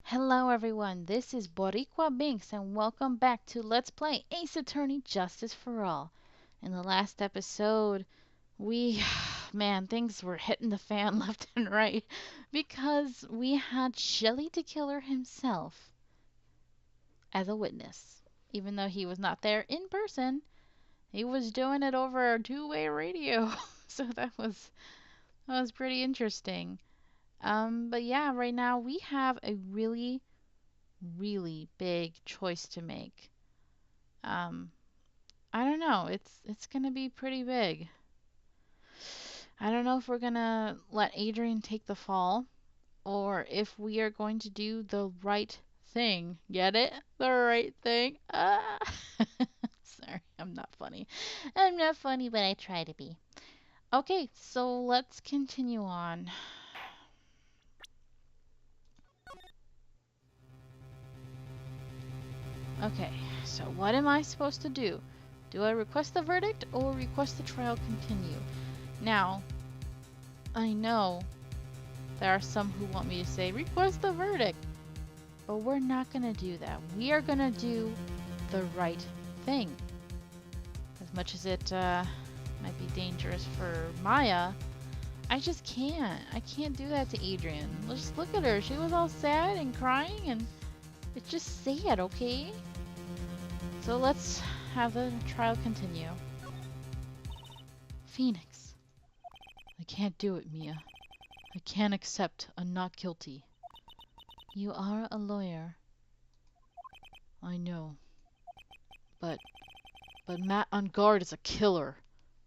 Hello everyone, this is Boricua Binks and welcome back to Let's Play Ace Attorney Justice for All. In the last episode, man, things were hitting the fan left and right because we had Shelly the Killer himself as a witness. Even though he was not there in person, he was doing it over a two-way radio. So that was pretty interesting. But yeah, right now we have a really big choice to make. Um, I don't know. It's gonna be pretty big. I don't know if we're gonna let Adrian take the fall or if we are going to do the right thing. Get it? The right thing. Ah. Sorry, I'm not funny. I'm not funny, but I try to be. Okay, so let's continue on. Okay, so what am I supposed to do? Do I request the verdict or request the trial continue? Now, I know there are some who want me to say, request the verdict. But we're not going to do that. We are going to do the right thing. As much as it might be dangerous for Maya, I just can't. I can't do that to Adrian. Just look at her. She was all sad and crying, and it's just sad, okay? So let's have the trial continue. Phoenix. I can't do it, Mia. I can't accept a not guilty. You are a lawyer. I know. But Matt Engarde is a killer.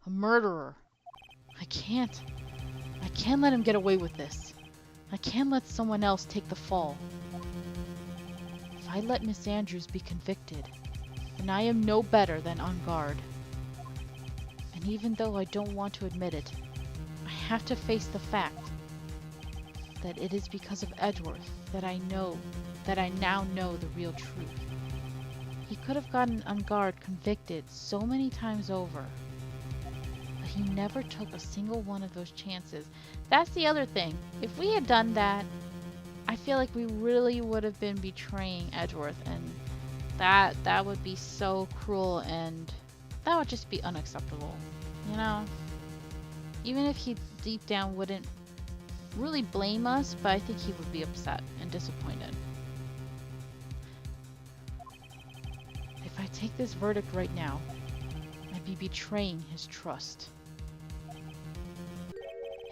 A murderer. I can't let him get away with this. I can't let someone else take the fall. If I let Miss Andrews be convicted, then I am no better than Engarde. And even though I don't want to admit it, I have to face the fact that it is because of Edgeworth that I now know the real truth. He could have gotten Engarde convicted so many times over, but he never took a single one of those chances. That's the other thing. If we had done that, I feel like we really would have been betraying Edgeworth, and that would be so cruel, and that would just be unacceptable, you know? Even if he deep down wouldn't really blame us, but I think he would be upset and disappointed. If I take this verdict right now, I'd be betraying his trust.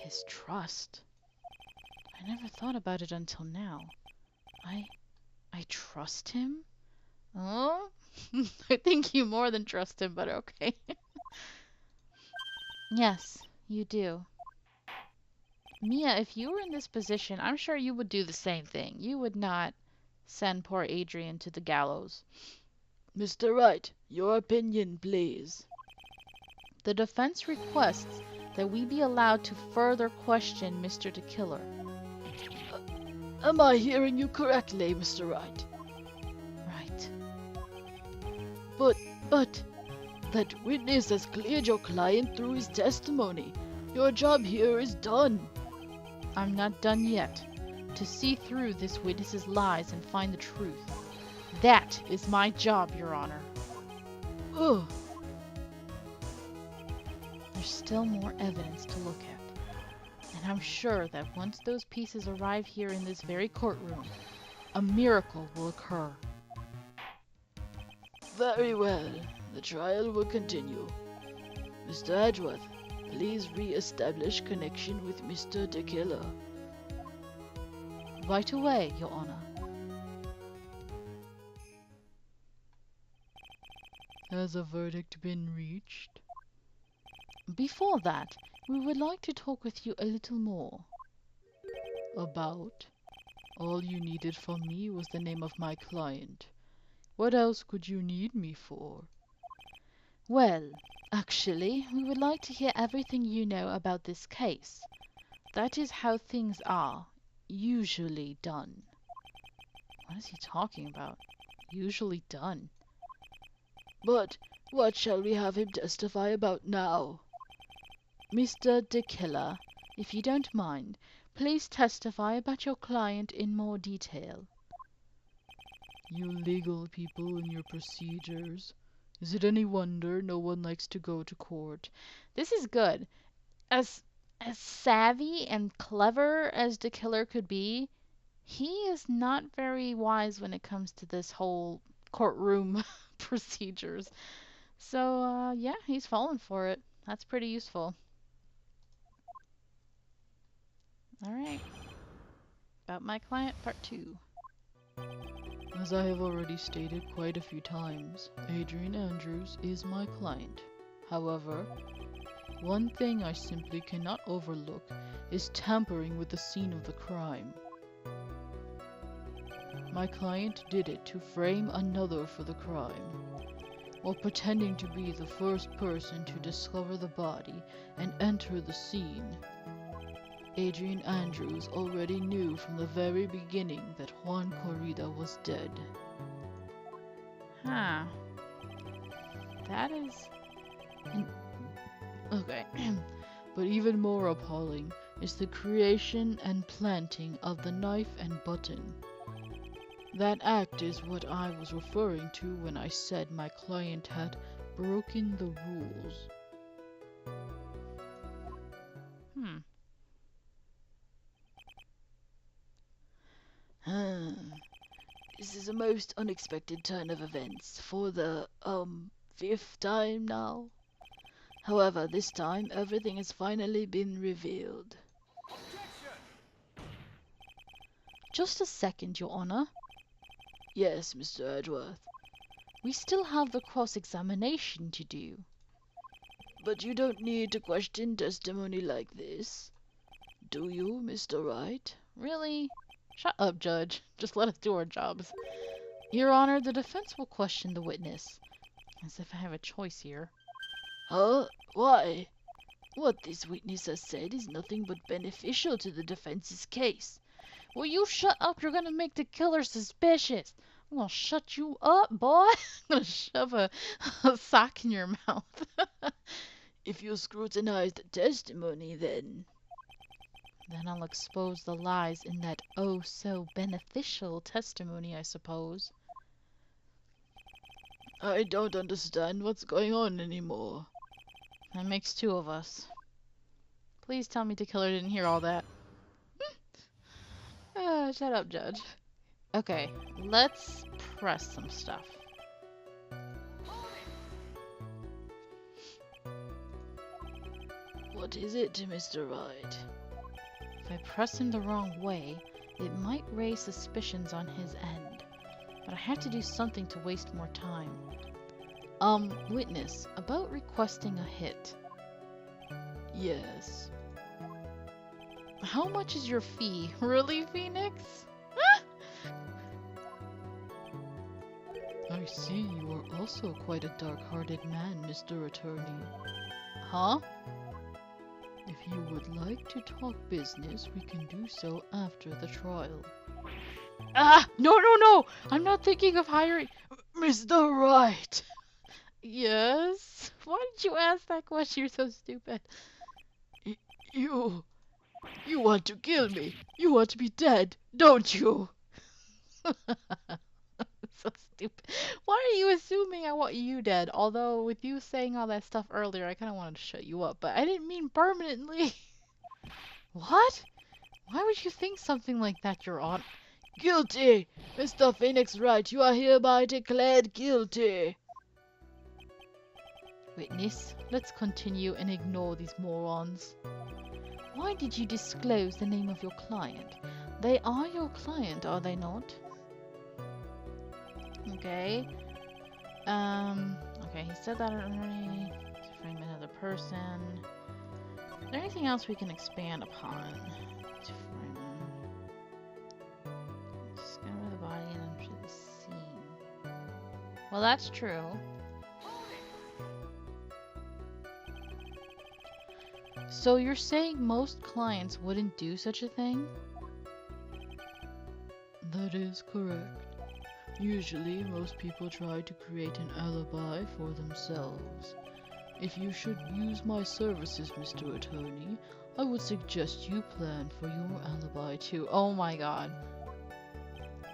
His trust? I never thought about it until now. I trust him? Oh? I think you more than trust him, but okay. Yes, you do. Mia, if you were in this position, I'm sure you would do the same thing. You would not send poor Adrian to the gallows. Mr. Wright, your opinion, please. The defense requests that we be allowed to further question Mr. the Killer. Am I hearing you correctly, Mr. Wright? Right. But, that witness has cleared your client through his testimony. Your job here is done. I'm not done yet. To see through this witness's lies and find the truth. That is my job, Your Honor. Ugh. There's still more evidence to look at. And I'm sure that once those pieces arrive here in this very courtroom, a miracle will occur. Very well. The trial will continue. Mr. Edgeworth, please re-establish connection with Mr. the Killer. Right away, Your Honor. Has a verdict been reached? Before that, we would like to talk with you a little more. About? All you needed from me was the name of my client. What else could you need me for? Well, actually, we would like to hear everything you know about this case. That is how things are usually done. What is he talking about? Usually done. But what shall we have him testify about now? Mr. the Killer, if you don't mind, please testify about your client in more detail. You legal people and your procedures. Is it any wonder no one likes to go to court? This is good. As savvy and clever as the killer could be, he is not very wise when it comes to this whole courtroom procedures. So, yeah, he's falling for it. That's pretty useful. All right. About my client, part 2. As I have already stated quite a few times, Adrian Andrews is my client. However, one thing I simply cannot overlook is tampering with the scene of the crime. My client did it to frame another for the crime, while pretending to be the first person to discover the body and enter the scene. Adrian Andrews already knew from the very beginning that Juan Corrida was dead. Huh. That is... Okay. But even more appalling is the creation and planting of the knife and button. That act is what I was referring to when I said my client had broken the rules. This is a most unexpected turn of events for the, 5th time now. However, this time everything has finally been revealed. Just a second, Your Honor. Yes, Mr. Edgeworth. We still have the cross-examination to do. But you don't need to question testimony like this. Do you, Mr. Wright? Really? Shut up, Judge. Just let us do our jobs. Your Honor, the defense will question the witness. As if I have a choice here. Huh? Why? What this witness has said is nothing but beneficial to the defense's case. Will you shut up? You're gonna make the killer suspicious. I'm gonna shut you up, boy. I'm gonna shove a sock in your mouth. If you scrutinize the testimony, then I'll expose the lies in that oh-so-beneficial testimony, I suppose. I don't understand what's going on anymore. That makes 2 of us. Please tell me the killer didn't hear all that. Shut up, Judge. Okay, let's press some stuff. What is it, Mr. Wright? If I press him the wrong way, it might raise suspicions on his end. But I have to do something to waste more time. Witness, about requesting a hit. Yes. How much is your fee? Really, Phoenix? I see you are also quite a dark-hearted man, Mr. Attorney. Huh? If you would like to talk business, we can do so after the trial. No! I'm not thinking of hiring... Mr. Wright! Yes? Why did you ask that question? You're so stupid. You want to kill me. You want to be dead, don't you? So stupid. Why are you assuming I want you dead? Although, with you saying all that stuff earlier, I kind of wanted to shut you up. But I didn't mean permanently. What? Why would you think something like that, Your Honor? Guilty! Mr. Phoenix Wright, you are hereby declared guilty. Witness, let's continue and ignore these morons. Why did you disclose the name of your client? They are your client, are they not? Okay. Okay, he said that already. To frame another person. Is there anything else we can expand upon? To frame... Discover the body and enter the scene. Well, that's true. So you're saying most clients wouldn't do such a thing? That is correct. Usually, most people try to create an alibi for themselves. If you should use my services, Mr. Attorney, I would suggest you plan for your alibi too. Oh my god.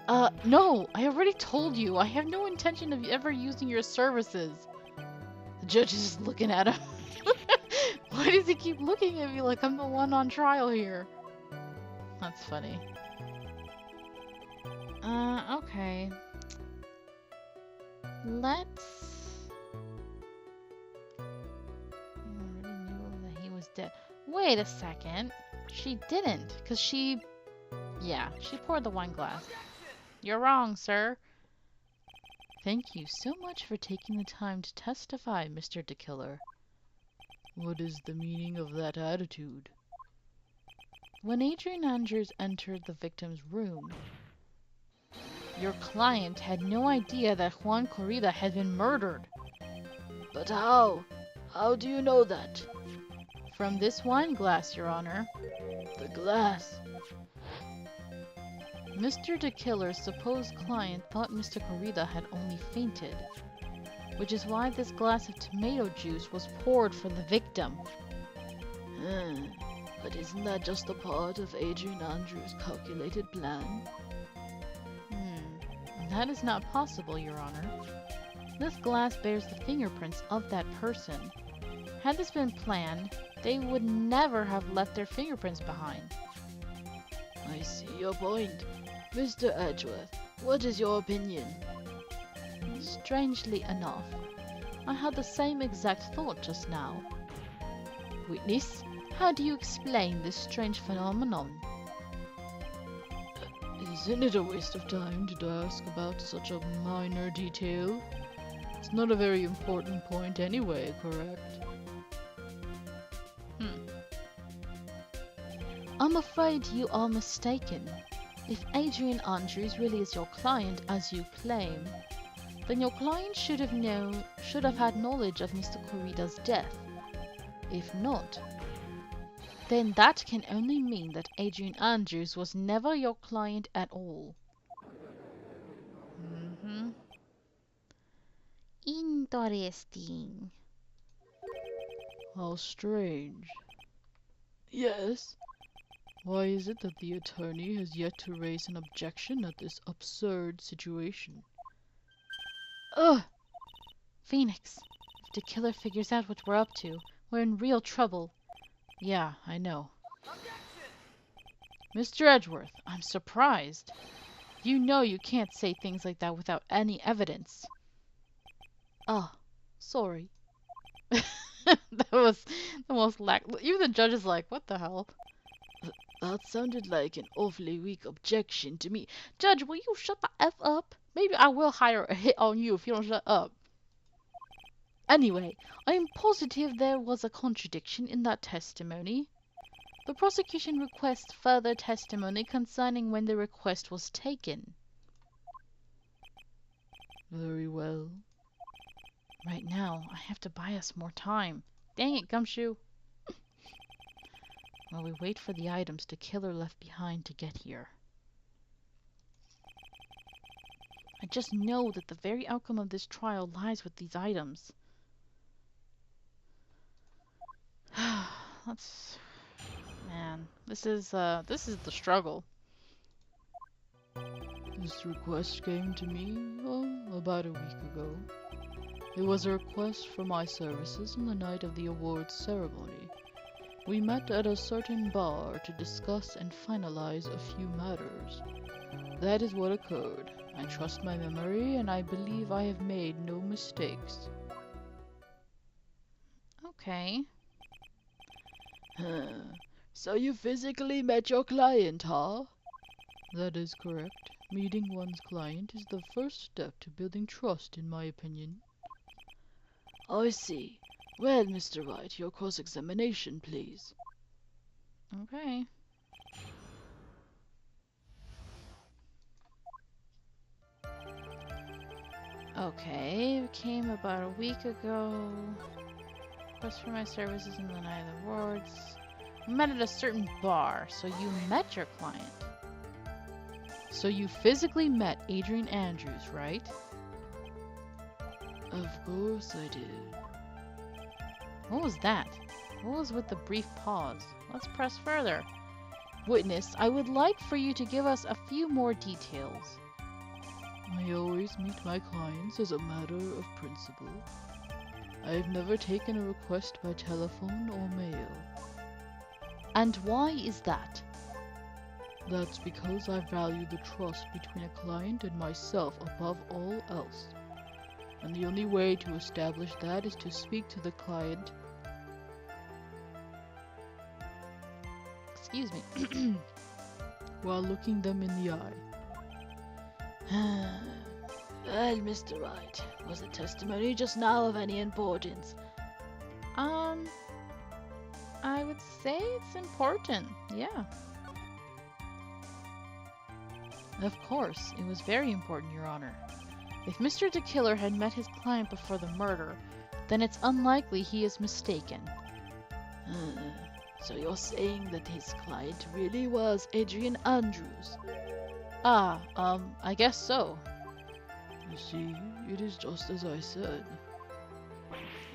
No, I already told you. I have no intention of ever using your services. The judge is just looking at him. Why does he keep looking at me like I'm the one on trial here? That's funny. Okay. Let's... I already knew that he was dead. Wait a second. She didn't, because she... Yeah, she poured the wine glass. You're wrong, sir. Thank you so much for taking the time to testify, Mr. DeKiller. What is the meaning of that attitude? When Adrian Andrews entered the victim's room, your client had no idea that Juan Corrida had been murdered. But how? How do you know that? From this wine glass, Your Honor. The glass. Mr. DeKiller's supposed client thought Mr. Corrida had only fainted, which is why this glass of tomato juice was poured for the victim. But isn't that just a part of Adrian Andrews' calculated plan? That is not possible, Your Honor. This glass bears the fingerprints of that person. Had this been planned, they would never have left their fingerprints behind. I see your point. Mr. Edgeworth, what is your opinion? Strangely enough, I had the same exact thought just now. Witness, how do you explain this strange phenomenon? Isn't it a waste of time to ask about such a minor detail? It's not a very important point anyway, correct? I'm afraid you are mistaken. If Adrian Andrews really is your client, as you claim, then your client should have had knowledge of Mr. Corrida's death. If not, then that can only mean that Adrian Andrews was never your client at all. Interesting. How strange. Yes? Why is it that the attorney has yet to raise an objection at this absurd situation? Ugh! Phoenix, if the killer figures out what we're up to, we're in real trouble. Yeah, I know. Mr. Edgeworth, I'm surprised. You know you can't say things like that without any evidence. Oh, sorry. That was the most even the judge is like, what the hell? That sounded like an awfully weak objection to me. Judge, will you shut the F up? Maybe I will hire a hit on you if you don't shut up. Anyway, I am positive there was a contradiction in that testimony. The prosecution requests further testimony concerning when the request was taken. Very well. Right now, I have to buy us more time. Dang it, Gumshoe. While we wait for the items the killer left behind to get here. I just know that the very outcome of this trial lies with these items. Man, this is the struggle. This request came to me, about a week ago. It was a request for my services on the night of the awards ceremony. We met at a certain bar to discuss and finalize a few matters. That is what occurred. I trust my memory, and I believe I have made no mistakes. Okay. So you physically met your client, huh? That is correct. Meeting one's client is the first step to building trust, in my opinion. I see. Well, Mr. Wright, your cross-examination, please. Okay. Okay, it came about a week ago. Request for my services in the night of the awards. Met at a certain bar, so you met your client. So you physically met Adrian Andrews, right? Of course I did. What was that? What was with the brief pause? Let's press further. Witness, I would like for you to give us a few more details. I always meet my clients as a matter of principle. I have never taken a request by telephone or mail. And why is that? That's because I value the trust between a client and myself above all else. And the only way to establish that is to speak to the client. Excuse me. While looking them in the eye. Well, Mr. Wright, was the testimony just now of any importance? I would say it's important, yeah. Of course, it was very important, Your Honor. If Mr. DeKiller had met his client before the murder, then it's unlikely he is mistaken. So you're saying that his client really was Adrian Andrews? I guess so. You see, it is just as I said.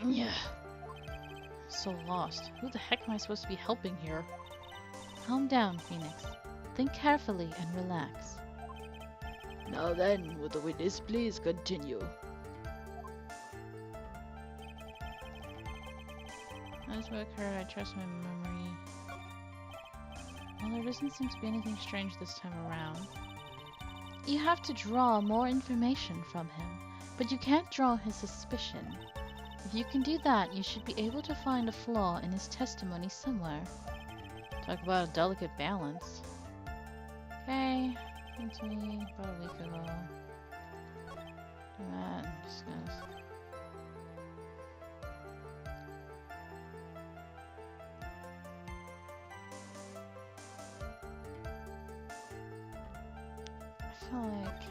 Yeah. So lost. Who the heck am I supposed to be helping here? Calm down, Phoenix. Think carefully and relax. Now then, would the witness please continue? As what occurred, I trust my memory. Well, there doesn't seem to be anything strange this time around. You have to draw more information from him, but you can't draw his suspicion. If you can do that, you should be able to find a flaw in his testimony somewhere. Talk about a delicate balance. Okay, to me about a week ago. That discuss. I feel like...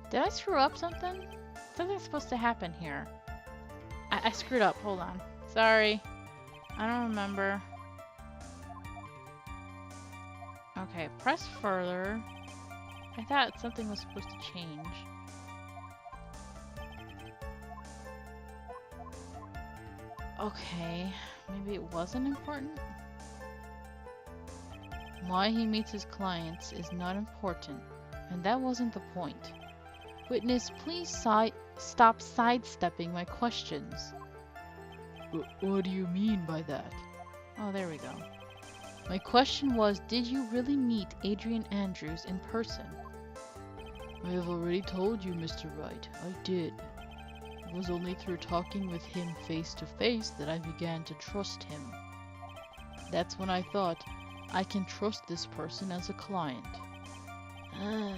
Did I screw up something? Something's supposed to happen here. I screwed up. Hold on. Sorry. I don't remember. Okay, press further. I thought something was supposed to change. Okay, maybe it wasn't important? Why he meets his clients is not important, and that wasn't the point. Witness, please stop sidestepping my questions. What do you mean by that? Oh, there we go. My question was, did you really meet Adrian Andrews in person? I have already told you, Mr. Wright. I did. It was only through talking with him face to face that I began to trust him. That's when I thought, I can trust this person as a client.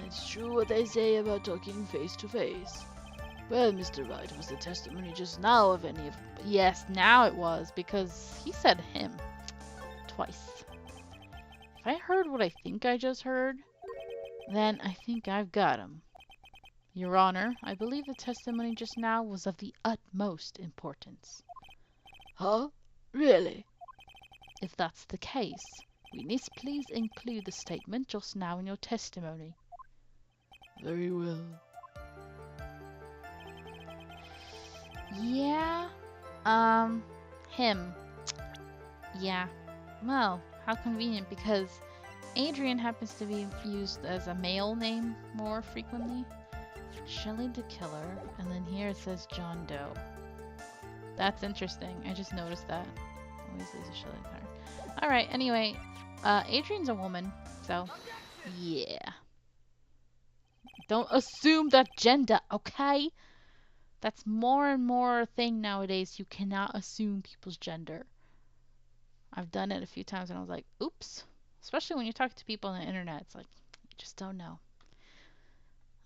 It's true what they say about talking face to face. Well, Mr. Wright, was the testimony just now of any of... Yes, now it was, because he said him. Twice. If I heard what I think I just heard, then I think I've got him. Your Honor, I believe the testimony just now was of the utmost importance. Huh? Really? If that's the case, witness, please include the statement just now in your testimony. Very well. Yeah? Him. Yeah. Well, how convenient, because Adrian happens to be used as a male name more frequently. Shelley DeKiller, and then here it says John Doe. That's interesting. I just noticed that. Always is a Shelley DeKiller. Alright, anyway, Adrian's a woman, so yeah. Don't assume that gender, okay? That's more and more a thing nowadays. You cannot assume people's gender. I've done it a few times and I was like, oops. Especially when you talk to people on the internet. It's like, you just don't know.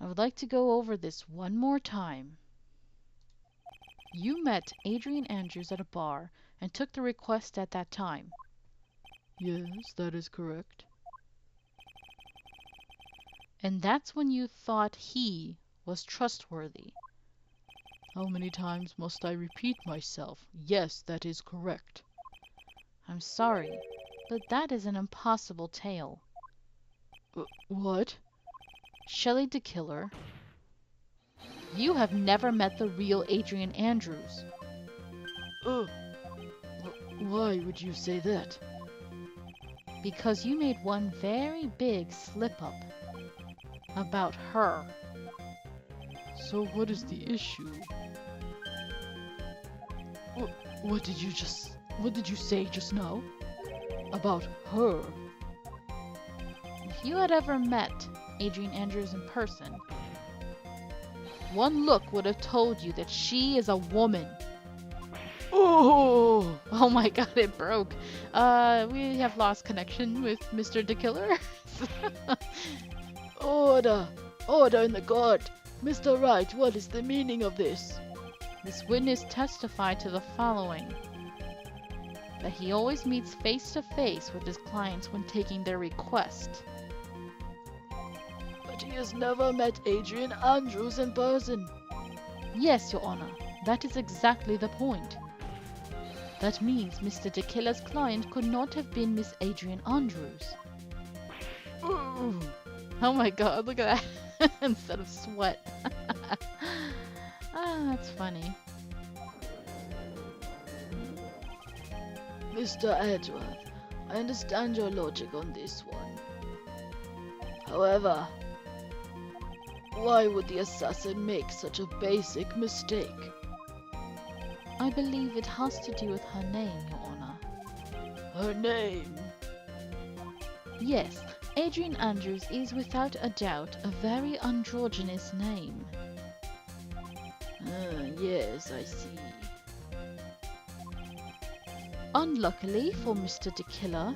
I would like to go over this one more time. You met Adrian Andrews at a bar and took the request at that time. Yes, that is correct. And that's when you thought he was trustworthy. How many times must I repeat myself? Yes, that is correct. I'm sorry, but that is an impossible tale. What? Shelley DeKiller, you have never met the real Adrian Andrews. Why would you say that? Because you made one very big slip-up. about her. So what is the issue? What did you say just now? About her? If you had ever met Adrian Andrews in person, one look would have told you that she is a woman. Oh! Oh my god, it broke. We have lost connection with Mr. the Killer. Order! Order in the court! Mr. Wright, what is the meaning of this? This witness testified to the following: that he always meets face to face with his clients when taking their request. But he has never met Adrian Andrews in person. Yes, Your Honor, that is exactly the point. That means Mr. the Killer's client could not have been Miss Adrian Andrews. Ooh. Oh my god, look at that. Instead of sweat. That's funny. Mr. Edgeworth, I understand your logic on this one. However, why would the assassin make such a basic mistake? I believe it has to do with her name, Your Honor. Her name? Yes, Adrian Andrews is without a doubt a very androgynous name. Yes, I see. Unluckily for Mr. the Killer,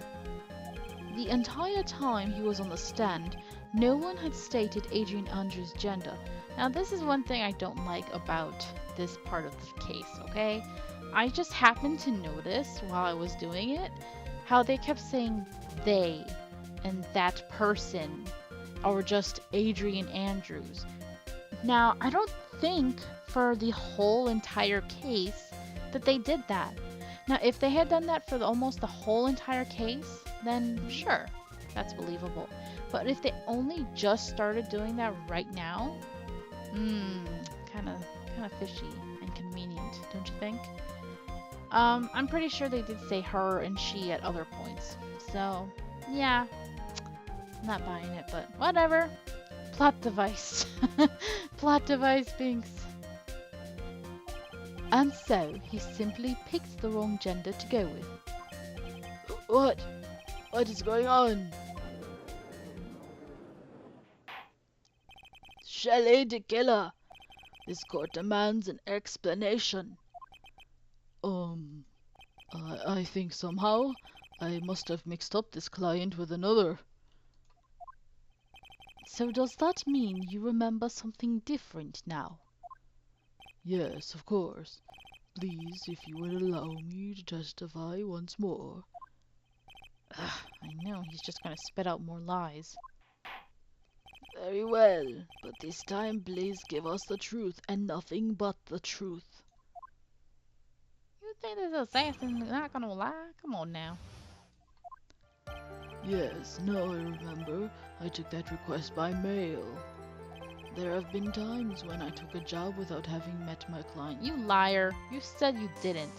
the entire time he was on the stand, no one had stated Adrian Andrews' gender. Now this is one thing I don't like about this part of the case, okay? I just happened to notice while I was doing it how they kept saying they and that person or just Adrian Andrews. Now, I don't think for the whole entire case that they did that. Now, if they had done that for almost the whole entire case, then sure, that's believable. But if they only just started doing that right now, kind of fishy and convenient, don't you think? I'm pretty sure they did say her and she at other points. So, yeah, not buying it, but whatever. Plot device. Plot device, Binks. And so, he simply picked the wrong gender to go with. What? What is going on? Shelley the Killer. This court demands an explanation. I think somehow I must have mixed up this client with another. So does that mean you remember something different now? Yes, of course. Please, if you would allow me to testify once more. Ugh, I know, he's just gonna spit out more lies. Very well, but this time please give us the truth and nothing but the truth. You think this assassin's not gonna lie? Come on now. Yes, now I remember. I took that request by mail. There have been times when I took a job without having met my client. You liar. You said you didn't.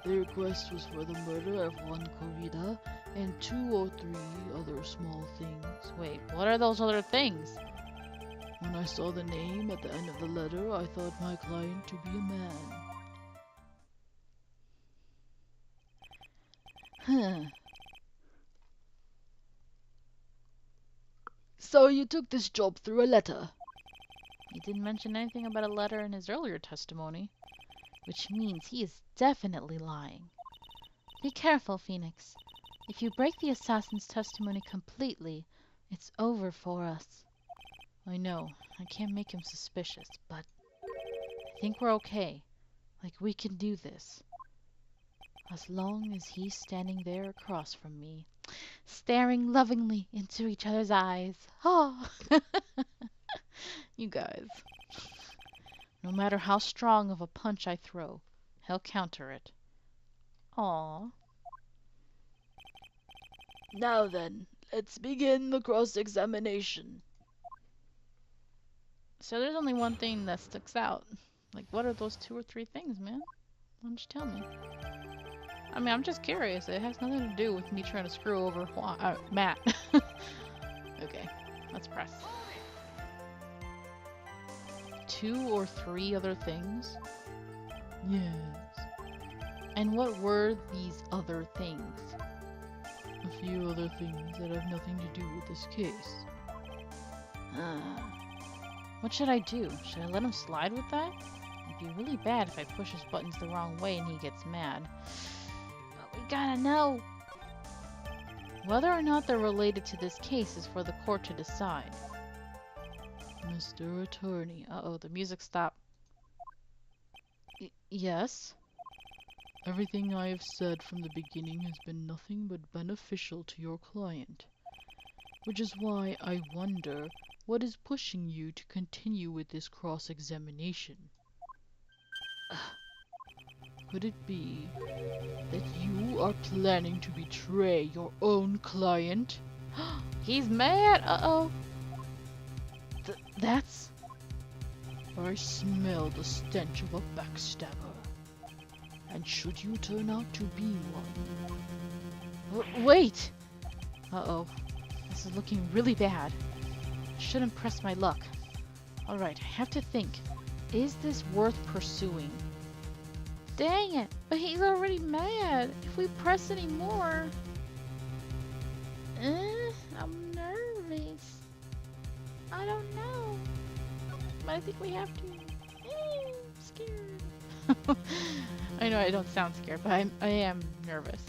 The request was for the murder of one Corrida and 2 or 3 other small things. Wait, what are those other things? When I saw the name at the end of the letter, I thought my client to be a man. Huh. So you took this job through a letter? He didn't mention anything about a letter in his earlier testimony, which means he is definitely lying. Be careful, Phoenix. If you break the assassin's testimony completely, it's over for us. I know, I can't make him suspicious, but I think we're okay. Like, we can do this. As long as he's standing there across from me, staring lovingly into each other's eyes. Oh! You guys. No matter how strong of a punch I throw, he'll counter it. Aww. Now then, let's begin the cross-examination. So there's only one thing that sticks out. Like, what are those 2 or 3 things, man? Why don't you tell me? I mean, I'm just curious. It has nothing to do with me trying to screw over Matt. Okay, let's press. 2 or 3 other things? Yes. And what were these other things? A few other things that have nothing to do with this case. What should I do? Should I let him slide with that? It'd be really bad if I push his buttons the wrong way and he gets mad. But we gotta know. Whether or not they're related to this case is for the court to decide. Mr. Attorney, Uh-oh, the music stopped. Yes? everything I have said from the beginning has been nothing but beneficial to your client. Which is why I wonder what is pushing you to continue with this cross-examination. Could it be that you are planning to betray your own client? He's mad! Uh-oh. That's... I smell the stench of a backstabber. And should you turn out to be one... Wait! Uh-oh. This is looking really bad. I shouldn't press my luck. Alright, I have to think. Is this worth pursuing? Dang it! But he's already mad. If we press any more... I'm nervous. I don't know. But I think we have to. I'm scared. I know I don't sound scared, but I am nervous.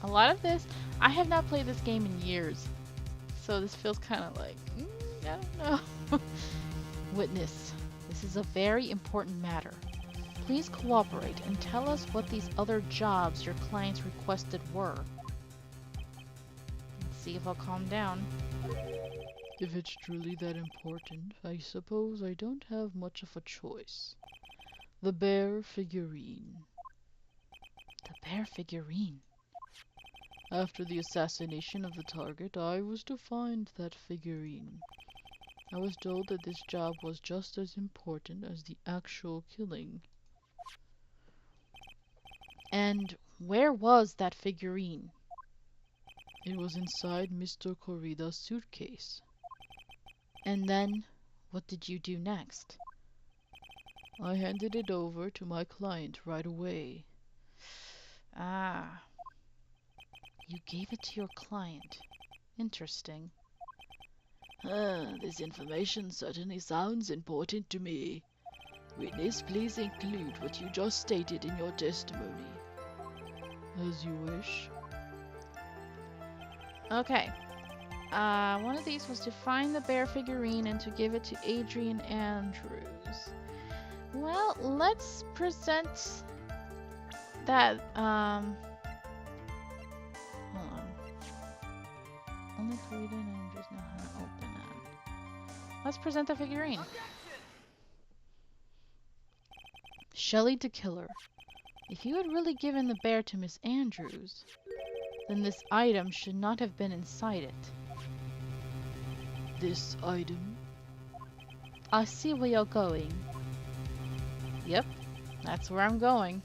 A lot of this, I have not played this game in years. So this feels kind of like, I don't know. Witness, this is a very important matter. Please cooperate and tell us what these other jobs your clients requested were. Let's see if I'll calm down. If it's truly that important, I suppose I don't have much of a choice. The bear figurine. The bear figurine? After the assassination of the target, I was to find that figurine. I was told that this job was just as important as the actual killing. And where was that figurine? It was inside Mr. Corrida's suitcase. And then, what did you do next? I handed it over to my client right away. Ah. You gave it to your client. Interesting. This information certainly sounds important to me. Witness, please include what you just stated in your testimony. As you wish. Okay. One of these was to find the bear figurine and to give it to Adrian Andrews. Well, let's present that, hold on. Only Corrida and Andrews know how to open it. Let's present the figurine. Shelley the Killer. If you had really given the bear to Miss Andrews, then this item should not have been inside it. This item? I see where you're going. Yep, that's where I'm going.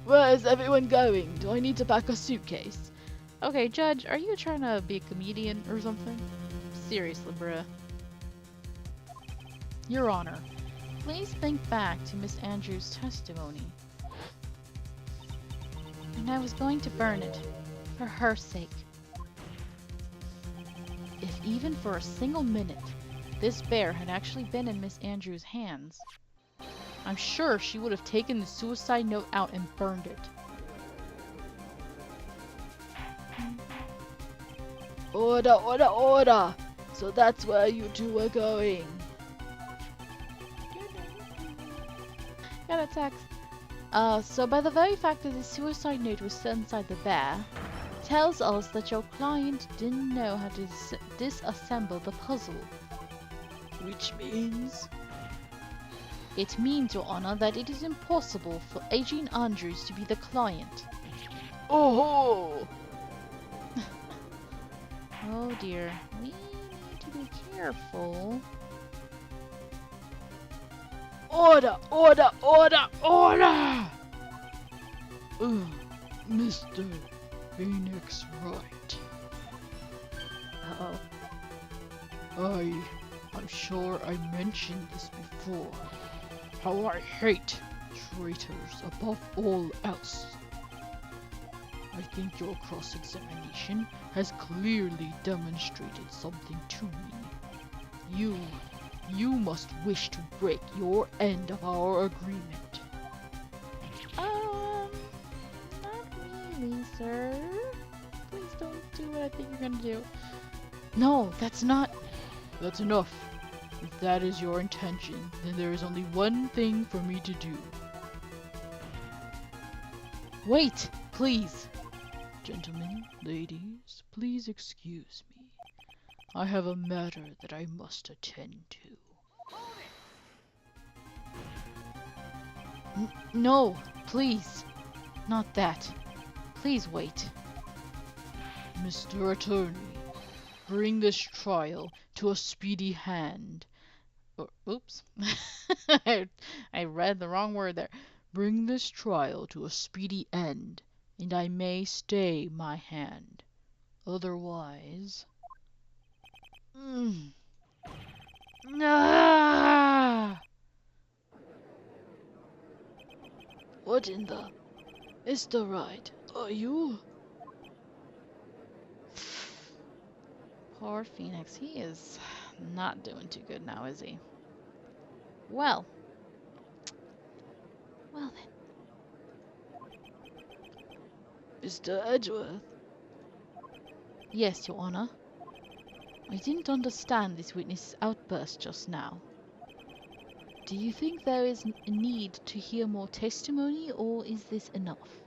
Where is everyone going? Do I need to pack a suitcase? Okay, Judge, are you trying to be a comedian or something? Seriously, bruh. Your Honor, please think back to Miss Andrews' testimony. And I was going to burn it, for her sake. If even for a single minute, this bear had actually been in Miss Andrews' hands, I'm sure she would have taken the suicide note out and burned it. Order, order, order! So that's where you two are going. Got a text. So by the very fact that the suicide note was set inside the bear, tells us that your client didn't know how to disassemble the puzzle. Which means... It means, Your Honor, that it is impossible for Adrian Andrews to be the client. Oh-ho! Oh dear, we need to be careful. Order, order, order, order! Mr. Phoenix Wright. Uh-oh. I I'm sure I mentioned this before. How I hate traitors above all else. I think your cross-examination has clearly demonstrated something to me. You must wish to break your end of our agreement. Not really, sir. Please don't do what I think you're gonna do. No, that's not. That's enough. If that is your intention, then there is only one thing for me to do. Wait, please. Gentlemen, ladies, please excuse me. I have a matter that I must attend to. No, please. Not that. Please wait. Mr. Attorney, bring this trial to a speedy hand. Oops. I read the wrong word there. Bring this trial to a speedy end, and I may stay my hand. Otherwise... Ah! What in the... Mr. Wright, are you... Poor Phoenix. He is not doing too good now, is he? Well. Well then. Mr. Edgeworth? Yes, Your Honor. I didn't understand this witness' outburst just now. Do you think there is a need to hear more testimony, or is this enough?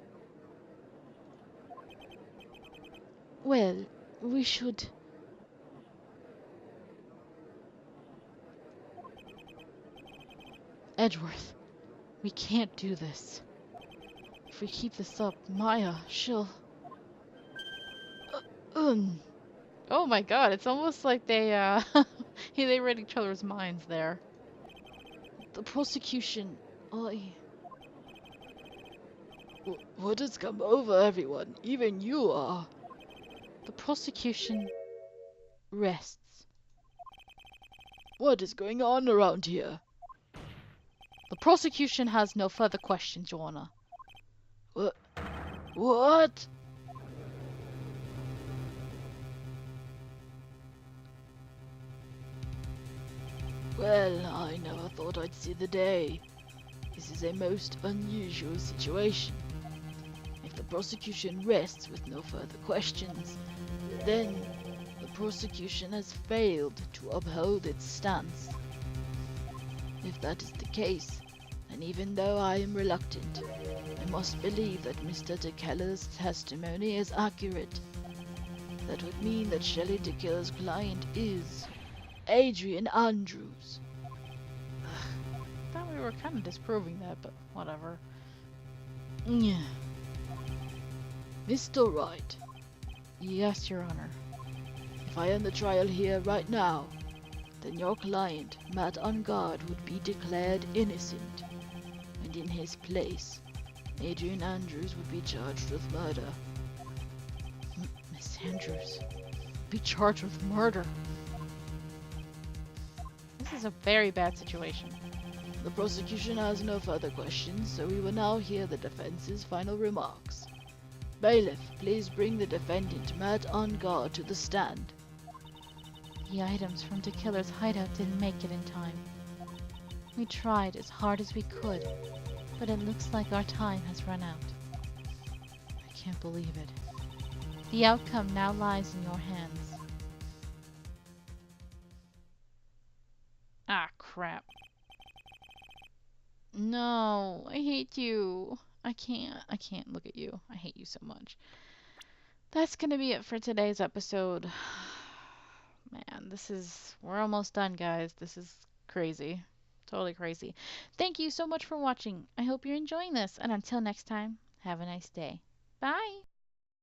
Well, we should... Edgeworth, we can't do this. If we keep this up, Maya, she'll... Oh my god, it's almost like they, they read each other's minds there. The prosecution... What has come over everyone? Even you are... The prosecution rests. What is going on around here? The prosecution has no further questions, Your Honor. What? Well, I never thought I'd see the day. This is a most unusual situation. If the prosecution rests with no further questions, then the prosecution has failed to uphold its stance. If that is the case, then even though I am reluctant, I must believe that Mr. DeKeller's testimony is accurate. That would mean that Shelley DeKeller's client is Adrian Andrews. Thought we were kind of disproving that, but whatever. Yeah. Mr. Wright, Yes, Your Honor. if I end the trial here right now, then your client, Matt Ungard, would be declared innocent, and in his place, Adrian Andrews would be charged with murder. Miss Andrews, be charged with murder. This is a very bad situation. The prosecution has no further questions, so we will now hear the defense's final remarks. Bailiff, please bring the defendant, Matt Ungard, to the stand. The items from DeKeller's hideout didn't make it in time. We tried as hard as we could, but it looks like our time has run out. I can't believe it. The outcome now lies in your hands. Ah, crap. No, I hate you. I can't look at you. I hate you so much. That's gonna be it for today's episode. Man, we're almost done, guys. This is crazy. Totally crazy. Thank you so much for watching. I hope you're enjoying this, and until next time, have a nice day. Bye!